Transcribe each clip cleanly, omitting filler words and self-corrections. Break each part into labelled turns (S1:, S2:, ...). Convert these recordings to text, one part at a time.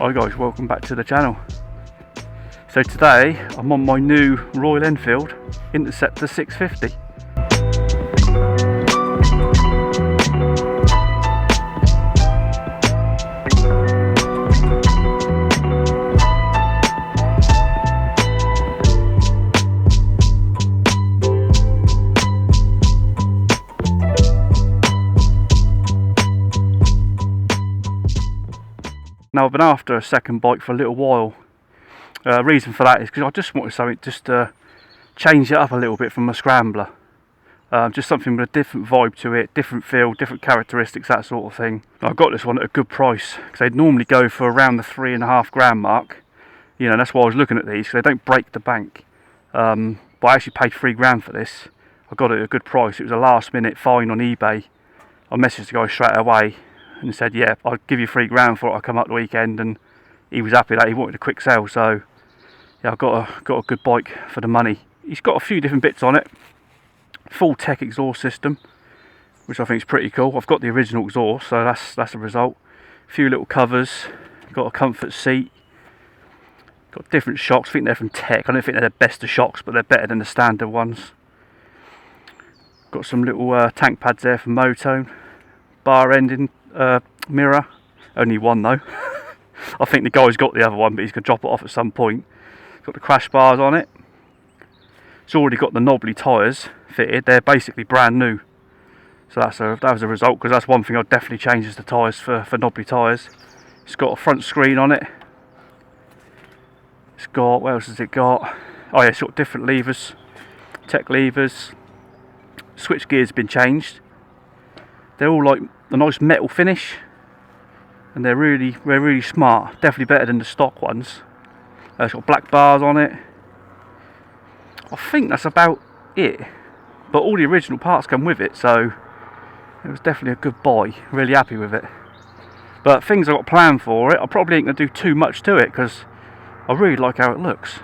S1: Hi guys, welcome back to the channel. So today I'm on my new Royal Enfield Interceptor 650. Now I've been after a second bike for a little while. Reason for that is because I just wanted something just to change it up a little bit from a scrambler. Just something with a different vibe to it, different feel, different characteristics, that sort of thing. I got this one at a good price because they'd normally go for around the £3.5 grand mark. You know, that's why I was looking at these, because they don't break the bank. But I actually paid £3 grand for this. I got it at a good price. It was a last minute find on eBay. I messaged the guy straight away and said, yeah, I'll give you £3 grand for it. I'll come up the weekend, and he was happy that he wanted a quick sale. So yeah, I've got a good bike for the money. He's got a few different bits on it. Full tech exhaust system, which I think is pretty cool. I've got the original exhaust, so that's a result. A few little covers, got a comfort seat, got different shocks. I think they're from Tech. I don't think they're the best of shocks, but they're better than the standard ones. Got some little tank pads there for Motone. Bar ending mirror, only one though. I think the guy's got the other one, but he's going to drop it off at some point. Got the crash bars on it. It's already got the knobbly tyres fitted. They're basically brand new, so that was a result, because that's one thing I'd definitely change is the tyres for knobbly tyres. It's got a front screen on it. It's got, what else has it got? Oh yeah, it's got different levers, tech levers. Switch gears have been changed. They're all like a nice metal finish, and they're really smart. Definitely better than the stock ones. It's got black bars on it. I think that's about it, but all the original parts come with it, so it was definitely a good buy. Really happy with it. But things I've got planned for it, I probably ain't going to do too much to it, because I really like how it looks.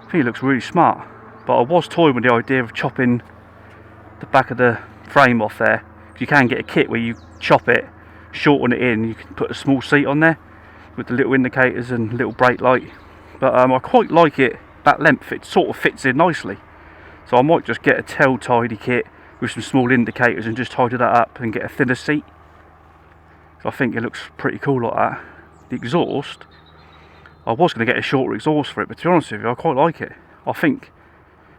S1: I think it looks really smart, but I was toying with the idea of chopping the back of the frame off there. You can get a kit where you chop it, shorten it in, you can put a small seat on there with the little indicators and little brake light. But I quite like it, that length. It sort of fits in nicely, so I might just get a tail tidy kit with some small indicators and just tidy that up and get a thinner seat. So I think it looks pretty cool like that. The exhaust, I was going to get a shorter exhaust for it, but to be honest with you, I quite like it. I think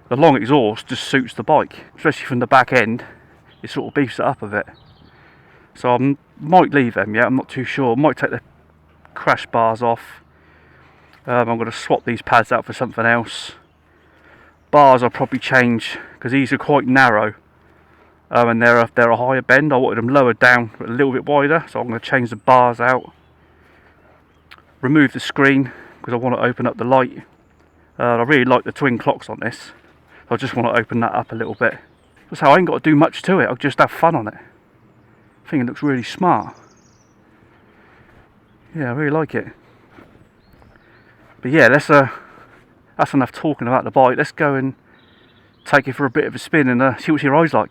S1: the long exhaust just suits the bike, especially from the back end. It sort of beefs it up a bit. So I might leave them, yeah, I'm not too sure. I might take the crash bars off. I'm going to swap these pads out for something else. Bars I'll probably change, because these are quite narrow, and they're a higher bend. I wanted them lowered down but a little bit wider, so I'm going to change the bars out. Remove the screen, because I want to open up the light. I really like the twin clocks on this, so I just want to open that up a little bit. That's how I ain't got to do much to it. I'll just have fun on it. I think it looks really smart. Yeah, I really like it. But yeah, that's enough talking about the bike. Let's go and take it for a bit of a spin and see what your eyes like.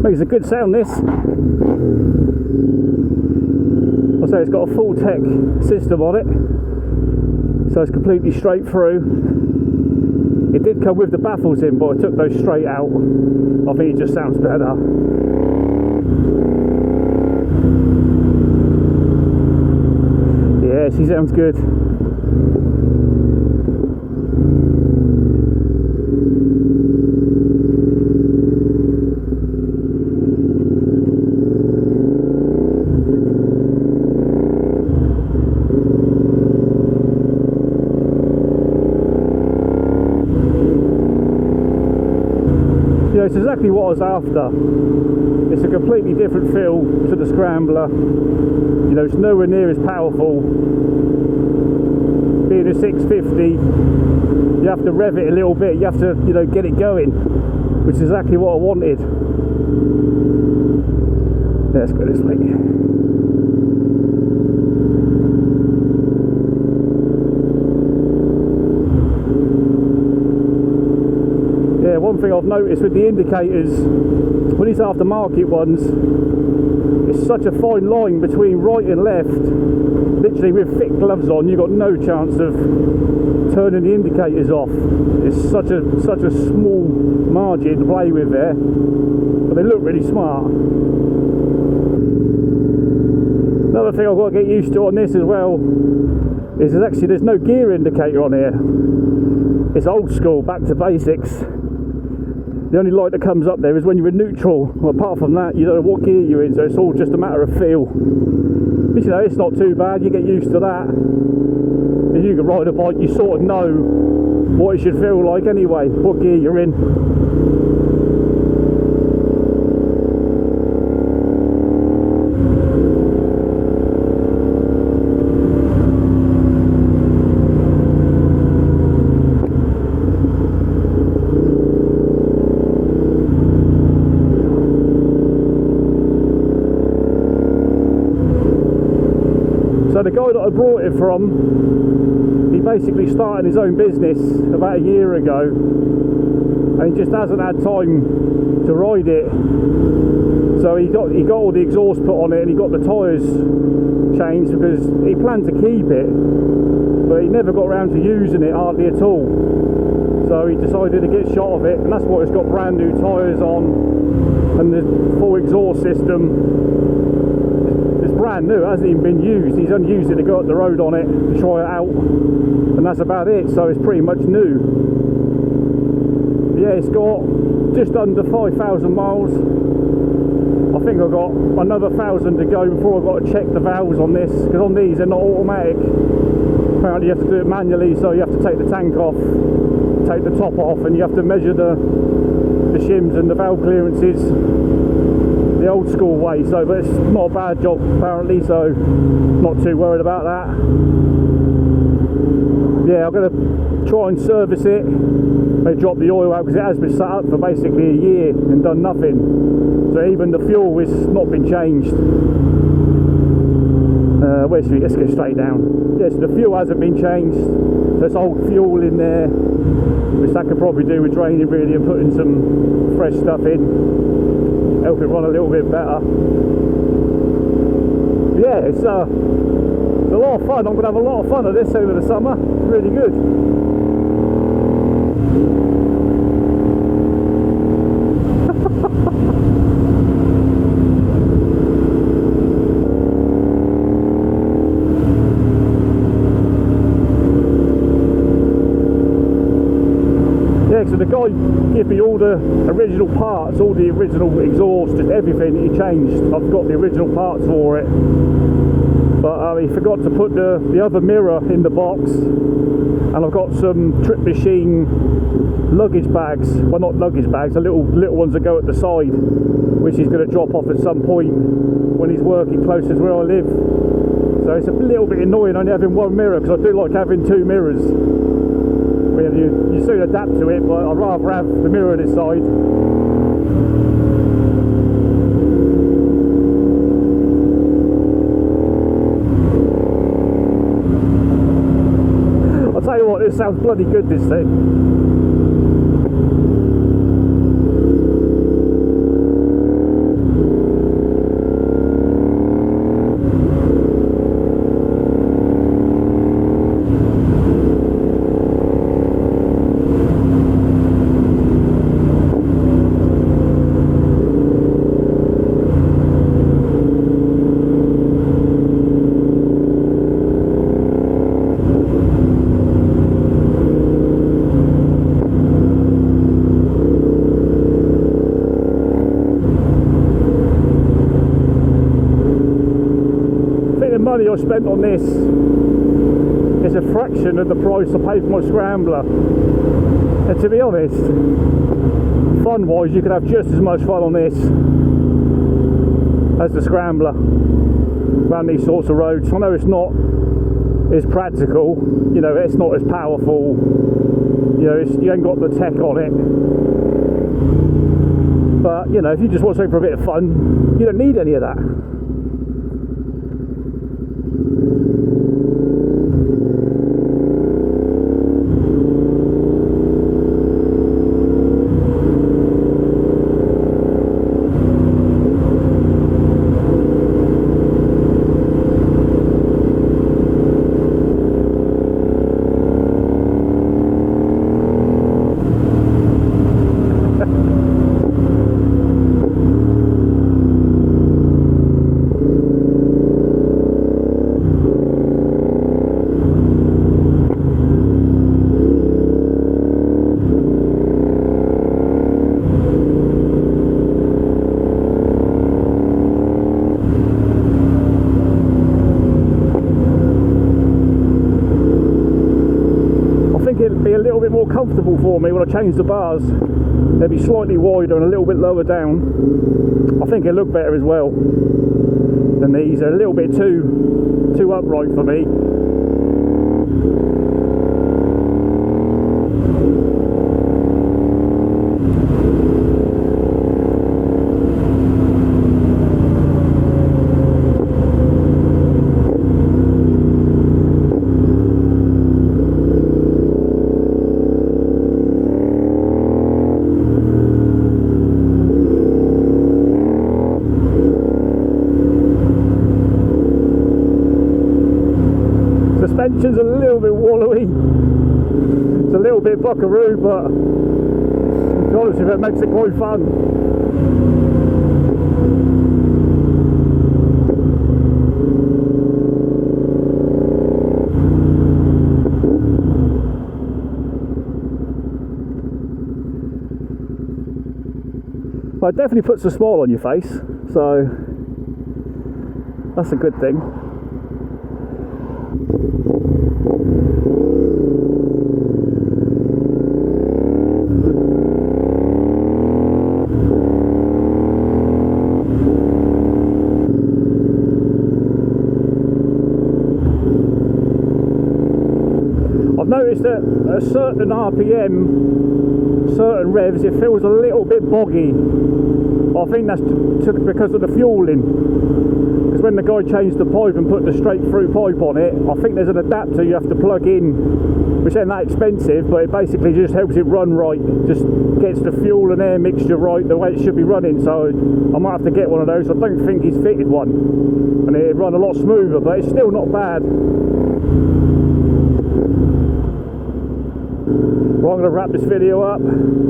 S1: Makes a good sound, this. I'll say it's got a full tech system on it, so it's completely straight through. It did come with the baffles in, but I took those straight out. I think it just sounds better. Yeah, she sounds good. You know, it's exactly what I was after. It's a completely different feel to the Scrambler. You know, it's nowhere near as powerful. Being a 650, you have to rev it a little bit, you have to, you know, get it going, which is exactly what I wanted. Let's go this way. Yeah, one thing I've noticed with the indicators, with these aftermarket ones, it's such a fine line between right and left. Literally with thick gloves on, you've got no chance of turning the indicators off. It's such a small margin to play with there, but they look really smart. Another thing I've got to get used to on this as well is there's no gear indicator on here. It's old school, back to basics. The only light that comes up there is when you're in neutral. Well, apart from that, you don't know what gear you're in, so it's all just a matter of feel. But, you know, it's not too bad, you get used to that. If you can ride a bike, you sort of know what it should feel like anyway, what gear you're in. So the guy that I brought it from, he basically started his own business about a year ago, and he just hasn't had time to ride it. So he got all the exhaust put on it, and he got the tyres changed because he planned to keep it, but he never got around to using it hardly at all. So he decided to get shot of it, and that's why it's got brand new tyres on, and the full exhaust system. Brand new, it hasn't even been used. He's only used it to go up the road on it to try it out, and that's about it. So it's pretty much new. Yeah, it's got just under 5,000 miles. I think I've got another 1,000 to go before I've got to check the valves on this, because on these they're not automatic. Apparently you have to do it manually, so you have to take the tank off, take the top off, and you have to measure the shims and the valve clearances the old school way. So, but it's not a bad job apparently, so not too worried about that. Yeah, I'm going to try and service it. They dropped the oil out because it has been sat up for basically a year and done nothing. So even the fuel has not been changed. Where should we? Let's go straight down. Yes, the fuel hasn't been changed. So it's old fuel in there, which that could probably do with draining really and putting some fresh stuff in. Help it run a little bit better. Yeah, it's a lot of fun. I'm going to have a lot of fun at this over the summer. It's really good. So the guy gave me all the original parts, all the original exhaust, just everything he changed. I've got the original parts for it, but he forgot to put the other mirror in the box, and I've got some Trip Machine luggage bags, well not luggage bags, the little ones that go at the side, which he's going to drop off at some point when he's working close to where I live. So it's a little bit annoying only having one mirror, because I do like having two mirrors. You soon adapt to it, but I'd rather have the mirror on this side. I'll tell you what, this sounds bloody good, this thing. Money I spent on this is a fraction of the price I paid for my Scrambler, and to be honest, fun wise you could have just as much fun on this as the Scrambler around these sorts of roads. I know it's not is practical. You know, it's not as powerful. You know, you ain't got the tech on it. But, you know, if you just want something for a bit of fun, you don't need any of that. It'd be a little bit more comfortable for me when I change the bars. They'd be slightly wider and a little bit lower down. I think it'd look better as well than these. They're a little bit too upright for me. Suspension's a little bit wallowy, it's a little bit buckaroo, but to be honest with you, it makes it quite fun. Well, it definitely puts a smile on your face, so that's a good thing. I've noticed that at a certain RPM, certain revs, it feels a little bit boggy. I think that's because of the fueling. Because when the guy changed the pipe and put the straight through pipe on it, I think there's an adapter you have to plug in, which ain't that expensive, but it basically just helps it run right. Just gets the fuel and air mixture right the way it should be running. So I might have to get one of those. I don't think he's fitted one, and it'd run a lot smoother, but it's still not bad. Well, I'm going to wrap this video up.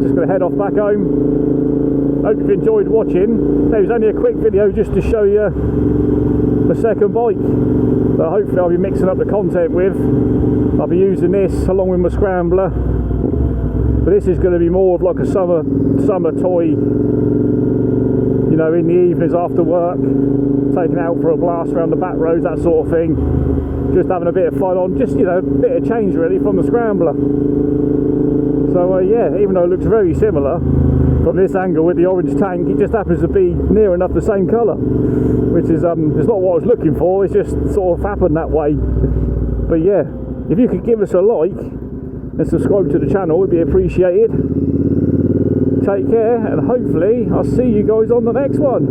S1: Just going to head off back home. Hope you've enjoyed watching. It was only a quick video just to show you the second bike that hopefully I'll be mixing up the content with. I'll be using this along with my scrambler, but this is going to be more of like a summer toy, you know, in the evenings after work, taking out for a blast around the back roads, that sort of thing, just having a bit of fun on, just, you know, a bit of change really from the scrambler. So yeah, even though it looks very similar from this angle with the orange tank, it just happens to be near enough the same colour, which is it's not what I was looking for, it's just sort of happened that way. But yeah, if you could give us a like and subscribe to the channel, it'd be appreciated. Take care, and hopefully I'll see you guys on the next one.